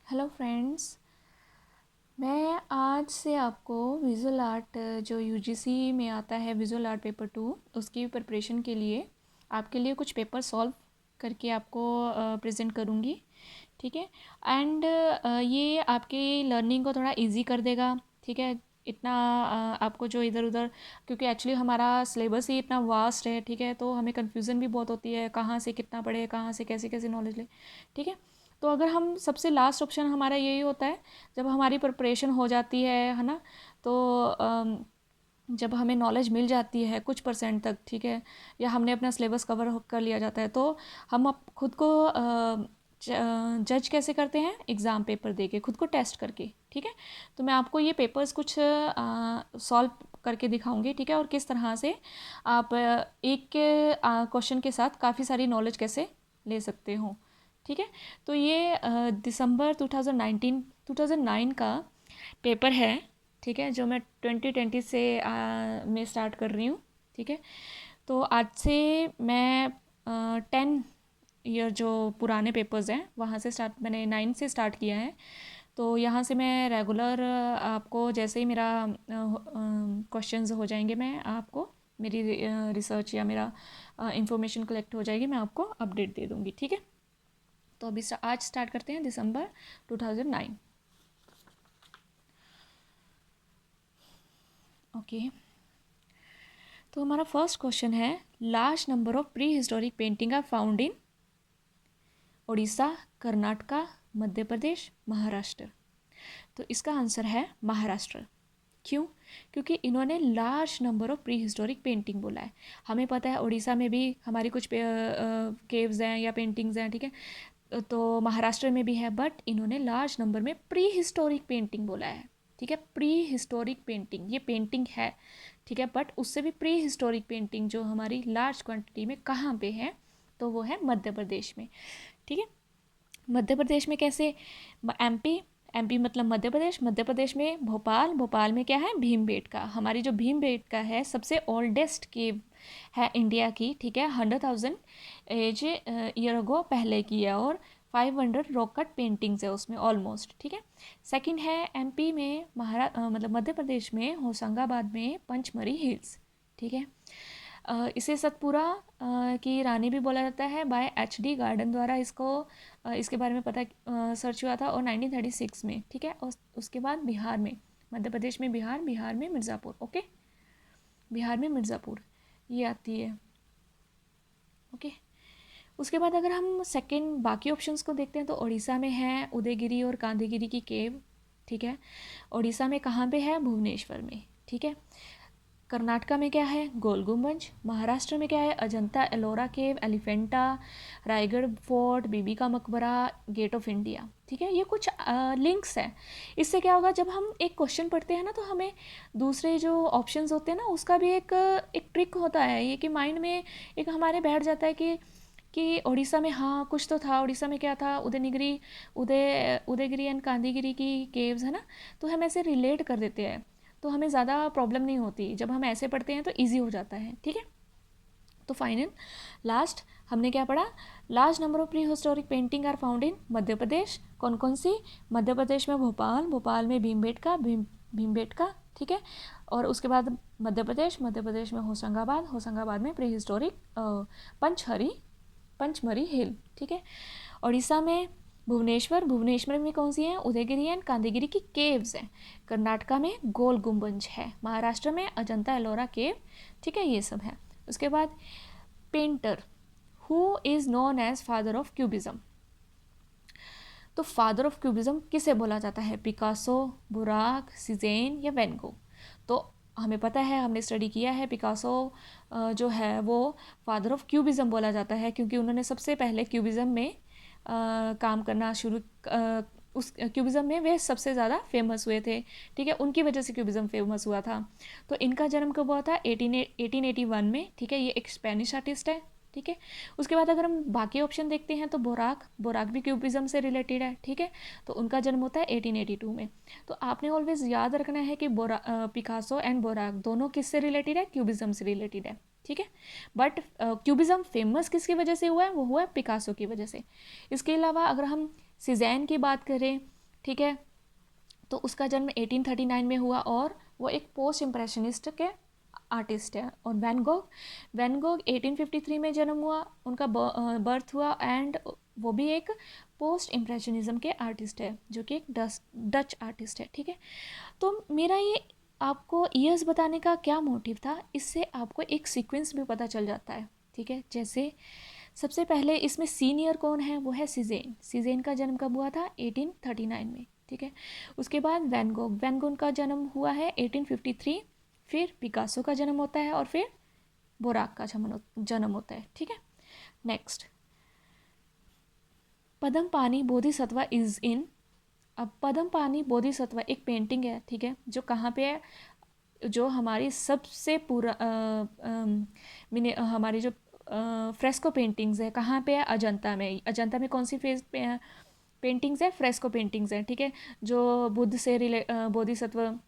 Hello friends, मैं आज से आपको विजुअल आर्ट जो यूजीसी में आता है विजुअल आर्ट पेपर 2 उसकी प्रिपरेशन के लिए आपके लिए कुछ पेपर सॉल्व करके आपको प्रेजेंट करूँगी। ठीक है। एंड ये आपकी लर्निंग को थोड़ा इजी कर देगा। ठीक है। इतना आपको जो इधर उधर, क्योंकि एक्चुअली हमारा सिलेबस ही इतना वास्ट है। ठीक है। तो हमें कन्फ्यूज़न भी बहुत होती है, कहाँ से कितना पढ़े, कहाँ से कैसे कैसे नॉलेज ले। ठीक है। तो अगर हम सबसे लास्ट ऑप्शन हमारा यही होता है, जब हमारी प्रिपरेशन हो जाती है ना, तो जब हमें नॉलेज मिल जाती है कुछ परसेंट तक, ठीक है, या हमने अपना सिलेबस कवर कर लिया जाता है, तो हम अब खुद को जज कैसे करते हैं? एग्ज़ाम पेपर दे के, खुद को टेस्ट करके। ठीक है। तो मैं आपको ये पेपर्स कुछ सॉल्व करके दिखाऊंगी। ठीक है। और किस तरह से आप एक क्वेश्चन के साथ काफ़ी सारी नॉलेज कैसे ले सकते हो। ठीक है। तो ये दिसंबर 2009 का पेपर है। ठीक है। जो मैं 2020 से में स्टार्ट कर रही हूँ। ठीक है। तो आज से मैं 10 ईयर जो पुराने पेपर्स हैं वहाँ से स्टार्ट, मैंने 9 से स्टार्ट किया है। तो यहाँ से मैं रेगुलर आपको जैसे ही मेरा क्वेश्चंस हो जाएंगे, मैं आपको मेरी रिसर्च या मेरा इंफॉर्मेशन कलेक्ट हो जाएगी, मैं आपको अपडेट दे दूँगी। ठीक है। तो अभी आज स्टार्ट करते हैं दिसंबर 2009। ओके। तो हमारा फर्स्ट क्वेश्चन है, large number of prehistoric painting are found in Orissa, Karnataka, Madhya Pradesh, Maharashtra. तो इसका आंसर है महाराष्ट्र। क्यों? क्योंकि इन्होंने large number of prehistoric painting बोला है। हमें पता है उड़ीसा में भी हमारी कुछ केव्स हैं या पेंटिंग्स हैं। ठीक है। तो महाराष्ट्र में भी है, बट इन्होंने लार्ज नंबर में प्री हिस्टोरिक पेंटिंग बोला है। ठीक है। प्री हिस्टोरिक पेंटिंग, ये पेंटिंग है। ठीक है। बट उससे भी प्री हिस्टोरिक पेंटिंग जो हमारी लार्ज क्वांटिटी में कहाँ पे है, तो वो है मध्य प्रदेश में। ठीक है। मध्य प्रदेश में कैसे? एमपी, एमपी मतलब मध्य प्रदेश, मध्य प्रदेश में भोपाल, भोपाल में क्या है? भीमबेटका। हमारी जो भीमबेटका है सबसे ओल्डेस्ट केव है इंडिया की। ठीक है। 100,000 एज ईयर अगो पहले की है, और 500 रॉक कट पेंटिंग्स है उसमें ऑलमोस्ट। ठीक है। सेकंड है एमपी में मतलब मध्य प्रदेश में होशंगाबाद में पंचमरी हिल्स। ठीक है। इसे सतपुरा की रानी भी बोला जाता है। Bye HD. गार्डन द्वारा इसको इसके बारे में पता सर्च हुआ था, और 1936 में। ठीक है। और उसके बाद बिहार में, मध्य प्रदेश में बिहार, बिहार में मिर्ज़ापुर। ओके। बिहार में मिर्ज़ापुर ये आती है। ओके। उसके बाद अगर हम सेकंड बाकी ऑप्शंस को देखते हैं, तो उड़ीसा में है उदयगिरी और कांदीगिरी की केव। ठीक है। उड़ीसा में कहाँ पे है? भुवनेश्वर में। ठीक है। कर्नाटका में क्या है? गोल गुम्बज। महाराष्ट्र में क्या है? अजंता एलोरा केव, एलिफेंटा, रायगढ़ फोर्ट, बीबी का मकबरा, गेट ऑफ इंडिया। ठीक है। ये कुछ लिंक्स हैं। इससे क्या होगा, जब हम एक क्वेश्चन पढ़ते हैं ना, तो हमें दूसरे जो ऑप्शंस होते हैं ना, उसका भी एक ट्रिक होता है ये, कि माइंड में एक हमारे बैठ जाता है कि उड़ीसा में हाँ कुछ तो था, उड़ीसा में क्या था, उदयगिरी एंड कांदीगिरी की केव्स है ना, तो हम ऐसे रिलेट कर देते हैं, तो हमें ज़्यादा प्रॉब्लम नहीं होती। जब हम ऐसे पढ़ते हैं तो इजी हो जाता है। ठीक है। तो फाइनल लास्ट हमने क्या पढ़ा? Large number of prehistoric painting are found in Madhya Pradesh. कौन कौन सी? मध्य प्रदेश में भोपाल, भोपाल में भीमबेटका। ठीक है। और उसके बाद मध्य प्रदेश में होशंगाबाद, होशंगाबाद में प्री हिस्टोरिक पंचमरी हिल। ठीक है। उड़ीसा में भुवनेश्वर, भुवनेश्वर में कौन सी है? उदयगिरी एंड कांदीगिरी की केव्स हैं। कर्नाटका में गोल गुम्बज है। महाराष्ट्र में अजंता एलोरा केव। ठीक है। ये सब है। उसके बाद painter, who is known as father of cubism. तो फादर ऑफ क्यूबिज्म किसे बोला जाता है? पिकासो, बुराक, सिजेन या वैन गो। तो हमें पता है, हमने स्टडी किया है, पिकासो जो है वो फादर ऑफ क्यूबिज्म बोला जाता है, क्योंकि उन्होंने सबसे पहले क्यूबिज्म में काम करना शुरू, उस क्यूबिज्म में वे सबसे ज़्यादा फेमस हुए थे। ठीक है। उनकी वजह से क्यूबिज्म फेमस हुआ था। तो इनका जन्म कब हुआ था? 1881 में। ठीक है। ये एक स्पेनिश आर्टिस्ट है। ठीक है। उसके बाद अगर हम बाकी ऑप्शन देखते हैं, तो बोराक भी क्यूबिज्म से रिलेटेड है। ठीक है। तो उनका जन्म होता है 1882 में। तो आपने ऑलवेज याद रखना है कि पिकासो एंड बोराक दोनों किससे रिलेटेड है? क्यूबिज्म से रिलेटेड है। ठीक है। बट क्यूबिज्म फेमस किसकी वजह से हुआ है? वो हुआ है पिकासो की वजह से। इसके अलावा अगर हम सिजैन की बात करें, ठीक है। तो उसका जन्म 1839 में हुआ और वो एक पोस्ट इम्प्रेशनिस्ट के आर्टिस्ट है। और वैन गोग 1853 में जन्म हुआ, उनका बर्थ हुआ, एंड वो भी एक पोस्ट इम्प्रेशनिज्म के आर्टिस्ट है, जो कि एक डच आर्टिस्ट है। ठीक है। तो मेरा ये आपको ईयर्स बताने का क्या मोटिव था, इससे आपको एक सीक्वेंस भी पता चल जाता है। ठीक है। जैसे सबसे पहले इसमें सीनियर कौन है, वो है सीजेन का जन्म कब हुआ था, 1839 में। ठीक है। उसके बाद वैन गोग का जन्म हुआ है 1853, फिर पिकासो का जन्म होता है, और फिर बोराक का जन्म होता है। ठीक है। नेक्स्ट, पद्म पानी बोधिसत्व इज इन। अब पद्म पानी बोधिसत्व एक पेंटिंग है। ठीक है। जो कहाँ पे है, जो हमारी सबसे हमारी जो फ्रेस्को पेंटिंग्स है, कहाँ पे है, अजंता में। अजंता में कौन सी फेज पे पेंटिंग्स है, फ्रेस्को पेंटिंग्स है। ठीक है। जो बोधिसत्व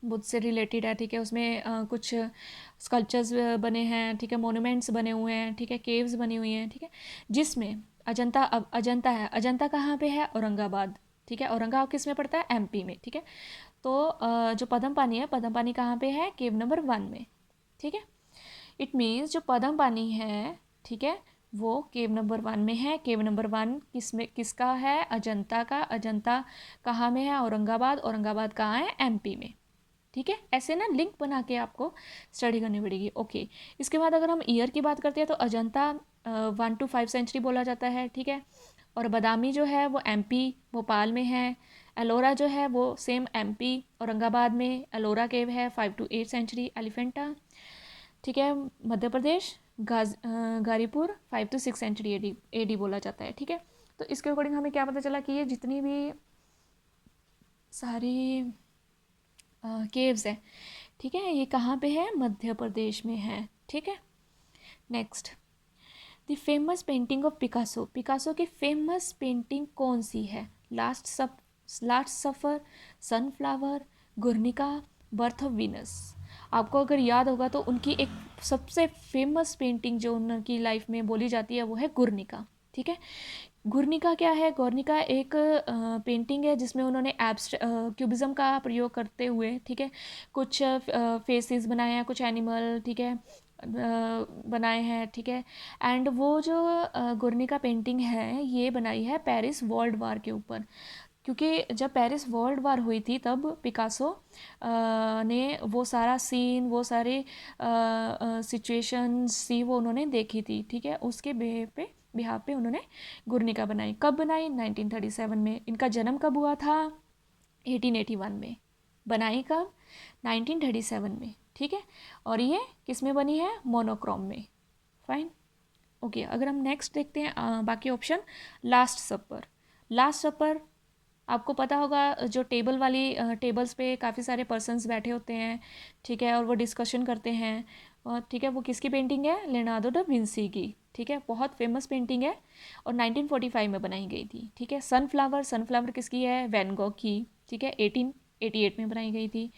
बुद्ध से रिलेटेड है। ठीक है। उसमें कुछ स्कल्पचर्स बने हैं। ठीक है। मोन्यूमेंट्स बने हुए हैं। ठीक है। केव्स बनी हुई हैं। ठीक है। जिसमें अजंता है। अजंता कहाँ पे है, औरंगाबाद। ठीक है। औरंगाबाद किस में पड़ता है, एमपी में। ठीक है। तो जो पद्म पानी है, पद्म पानी कहाँ पे है, केव नंबर 1 में। ठीक है। इट मीन्स जो पद्म पानी है, ठीक है, वो केव नंबर 1 में है। केव नंबर 1 किसका है, अजंता का। अजंता कहाँ में है, औरंगाबाद। औरंगाबाद कहाँ है, एमपी में। ठीक है। ऐसे ना लिंक बना के आपको स्टडी करनी पड़ेगी। ओके। इसके बाद अगर हम ईयर की बात करते हैं तो अजंता 1 to 5 सेंचुरी बोला जाता है। ठीक है। और बादामी जो है वो एमपी भोपाल में है। एलोरा जो है वो सेम एमपी औरंगाबाद में एलोरा केव है, 5 to 8 सेंचुरी। एलिफेंटा, ठीक है, Madhya Pradesh गारीपुर 5 to 6 century AD बोला जाता है। ठीक है। तो इसके अकॉर्डिंग हमें क्या पता चला कि ये जितनी भी सारी केव्स हैं, ठीक है, ये कहाँ पे है, मध्य प्रदेश में है। ठीक है। Next, the famous painting of Picasso. Picasso की फेमस पेंटिंग कौन सी है, last supper, sunflower, Guernica, birth of Venus. आपको अगर याद होगा तो उनकी एक सबसे फेमस पेंटिंग जो उनकी लाइफ में बोली जाती है वो है गुर्निका। ठीक है। गुर्निका क्या है, गुर्निका एक पेंटिंग है जिसमें उन्होंने क्यूबिज्म का प्रयोग करते हुए, ठीक है, कुछ फेसेस बनाए हैं, कुछ एनिमल, ठीक है, बनाए हैं। ठीक है। एंड वो जो गुर्निका पेंटिंग है ये बनाई है पेरिस वर्ल्ड वार के ऊपर, क्योंकि जब पेरिस वर्ल्ड वार हुई थी तब पिकासो ने वो सारा सीन, वो सारे सिचुएशंस थी वो उन्होंने देखी थी। ठीक है। उसके बिहार पे उन्होंने गुर्निका बनाई। कब बनाई, 1937 में। इनका जन्म कब हुआ था, 1881 में। बनाई कब, 1937 में। ठीक है। और ये किस में बनी है, मोनोक्रोम में। फाइन। ओके। अगर हम नेक्स्ट देखते हैं बाकी ऑप्शन, लास्ट सपर। लास्ट सपर आपको पता होगा, जो टेबल्स पे काफ़ी सारे पर्सन्स बैठे होते हैं। ठीक है। और वो डिस्कशन करते हैं। और ठीक है, वो किसकी पेंटिंग है, लियोनार्डो डा विंसी की। ठीक है। बहुत फेमस पेंटिंग है और 1945 में बनाई गई थी। ठीक है। सनफ्लावर किसकी है, वैन गॉग की। ठीक है। 1888 में बनाई गई थी।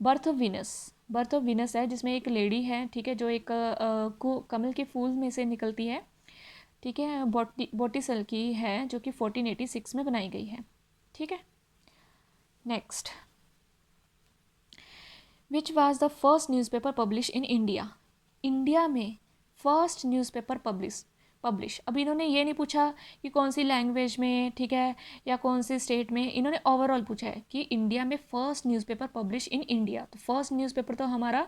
बर्थ ऑफ वीनस है जिसमें एक लेडी है, ठीक है, जो एक कमल के फूल में से निकलती है। ठीक है। बोटिसल की है जो कि 1486 में बनाई गई है। ठीक है। Next, which was the first newspaper publish in India. India में फर्स्ट न्यूज़पेपर पब्लिश। अब इन्होंने ये नहीं पूछा कि कौन सी लैंग्वेज में, ठीक है, या कौन सी स्टेट में, इन्होंने ओवरऑल पूछा है कि इंडिया में first newspaper publish in India. तो फर्स्ट न्यूज़पेपर तो हमारा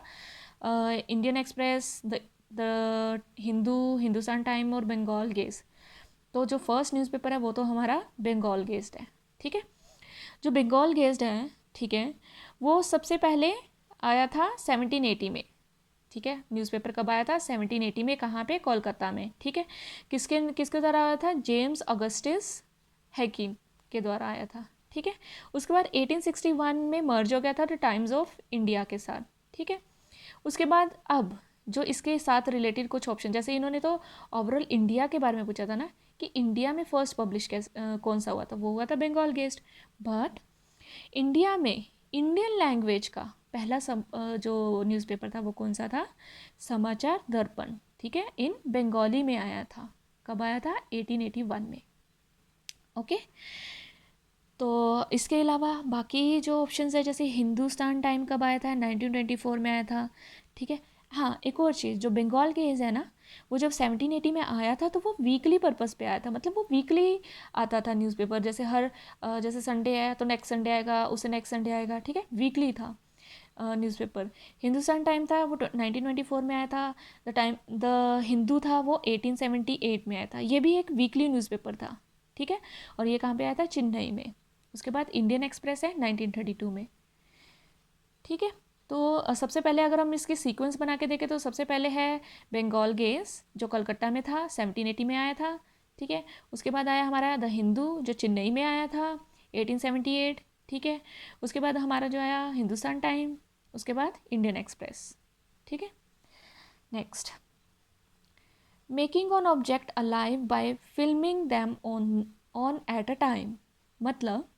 Indian express, the Hindustan time और बंगाल गेस्ट। तो जो फर्स्ट न्यूज़पेपर है वो तो हमारा बंगाल गेस्ट है। ठीक है। जो बंगाल गेस्ट है, ठीक है, वो सबसे पहले आया था 1780 में। ठीक है। न्यूज़पेपर कब आया था, 1780 में। कहाँ पे, कोलकाता में। ठीक है। किसके द्वारा आया था, जेम्स ऑगस्टिस हैकिन के द्वारा आया था। ठीक है। उसके बाद 1861 में मर्ज हो गया था द टाइम्स ऑफ इंडिया के साथ। ठीक है। उसके बाद अब जो इसके साथ रिलेटेड कुछ ऑप्शन, जैसे इन्होंने तो ओवरऑल इंडिया के बारे में पूछा था ना, कि इंडिया में फर्स्ट पब्लिश कौन सा हुआ था, वो हुआ था बंगाल गेस्ट। बट इंडिया में इंडियन लैंग्वेज का पहला जो न्यूज़पेपर था वो कौन सा था, समाचार दर्पण। ठीक है। इन बंगाली में आया था। कब आया था, 1881 में। ओके। तो इसके अलावा बाकी जो ऑप्शंस है, जैसे हिंदुस्तान टाइम कब आया था, 1924 में आया था, ठीक है। हाँ, एक और चीज़, जो बंगाल गेज है ना, वो जब 1780 में आया था तो वो वीकली पर्पस पे आया था, मतलब वो वीकली आता था न्यूज़पेपर, जैसे जैसे संडे है तो नेक्स्ट संडे आएगा, उससे नेक्स्ट संडे आएगा, ठीक है, वीकली था न्यूज़पेपर। हिंदुस्तान टाइम था वो 1924 में आया था। द हिंदू था वो 1878 में आया था, ये भी एक वीकली न्यूज़पेपर था, ठीक है। और ये कहाँ पे आया था, चेन्नई में। उसके बाद इंडियन एक्सप्रेस है 1932 में, ठीक है। तो सबसे पहले अगर हम इसकी सीक्वेंस बना के देखें तो सबसे पहले है बंगाल गेज, जो कलकत्ता में था, 1780 में आया था, ठीक है। उसके बाद आया हमारा द हिंदू, जो चेन्नई में आया था, 1878, ठीक है। उसके बाद हमारा जो आया हिंदुस्तान टाइम, उसके बाद इंडियन एक्सप्रेस, ठीक है। Next, making on object alive bye filming them on at a time. मतलब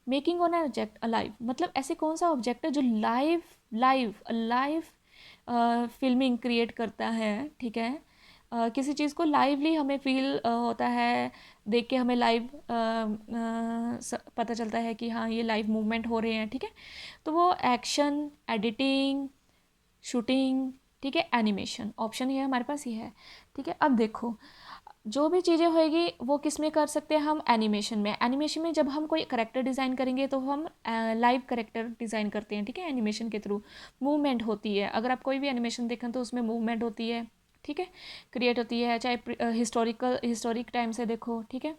मेकिंग ऑन ऑब्जेक्ट अलाइव, मतलब ऐसे कौन सा ऑब्जेक्ट है जो live live live filming create करता है, ठीक है। किसी चीज़ को लाइवली हमें फील होता है, देख के हमें लाइव पता चलता है कि हाँ ये लाइव मूवमेंट हो रहे हैं, ठीक है। तो वो एक्शन, एडिटिंग, शूटिंग, ठीक है, एनिमेशन, ऑप्शन ये हमारे पास ये है, ठीक है। अब देखो, जो भी चीज़ें होएगी वो किस में कर सकते हैं हम, एनिमेशन में। एनिमेशन में जब हम कोई करेक्टर डिज़ाइन करेंगे तो हम लाइव करेक्टर डिज़ाइन करते हैं, ठीक है, एनिमेशन के थ्रू मूवमेंट होती है। अगर आप कोई भी एनिमेशन देखें तो उसमें मूवमेंट होती है, ठीक है, क्रिएट होती है, चाहे हिस्टोरिक टाइम से देखो, ठीक है।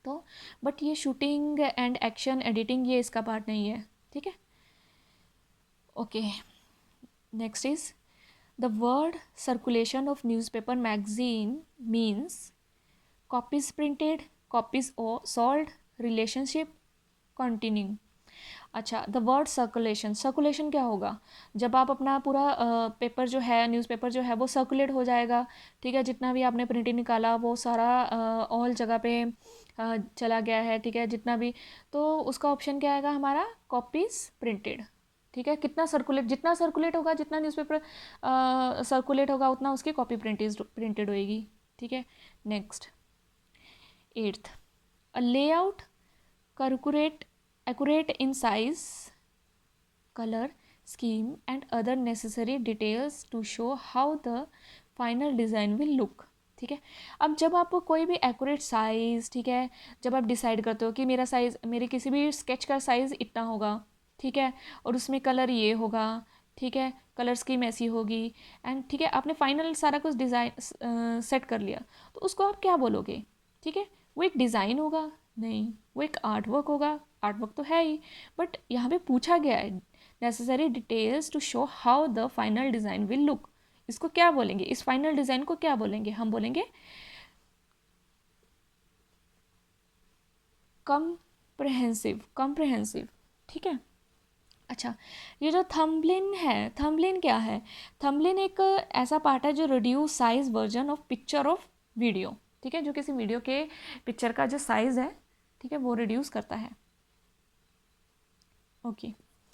तो बट ये शूटिंग एंड एक्शन एडिटिंग ये इसका पार्ट नहीं है, ठीक है। Okay, next is the word circulation of newspaper magazine means copies printed, copies sold, relationship, continuing। अच्छा, द वर्ड सर्कुलेशन, सर्कुलेशन क्या होगा, जब आप अपना पूरा पेपर जो है, न्यूज़पेपर जो है वो सर्कुलेट हो जाएगा, ठीक है, जितना भी आपने प्रिंटिंग निकाला वो सारा ऑल जगह पे चला गया है, ठीक है, जितना भी, तो उसका ऑप्शन क्या आएगा हमारा, कॉपीज प्रिंटेड, ठीक है। कितना सर्कुलेट, जितना सर्कुलेट होगा, जितना न्यूज़पेपर सर्कुलेट होगा उतना उसकी कॉपी प्रिंटेड होएगी, ठीक है। Next, eighth, a layout accurate in size, color, scheme and other necessary details to show how the final design will look, ठीक है। अब जब आप कोई भी एक्यूरेट साइज़, ठीक है, जब आप डिसाइड करते हो कि मेरा साइज़, मेरे किसी भी स्केच का साइज़ इतना होगा, ठीक है, और उसमें कलर ये होगा, ठीक है, कलर स्कीम ऐसी होगी, एंड ठीक है, आपने फाइनल सारा कुछ डिज़ाइन सेट कर लिया, तो उसको आप क्या बोलोगे, ठीक है। वो एक डिज़ाइन होगा, नहीं, वो एक आर्ट वर्क होगा, आर्ट वर्क तो है ही, बट यहाँ पे पूछा गया है necessary details to show how the final design will look, इसको क्या बोलेंगे, इस फाइनल डिज़ाइन को क्या बोलेंगे, हम बोलेंगे कम्प्रहेंसिव, ठीक है। अच्छा, ये जो थंबनेल है, थंबनेल क्या है, थंबनेल एक ऐसा पार्ट है जो reduce size version of picture of video, ठीक है, जो किसी वीडियो के पिक्चर का जो साइज़ है, ठीक है, वो रिड्यूस करता है। ओके।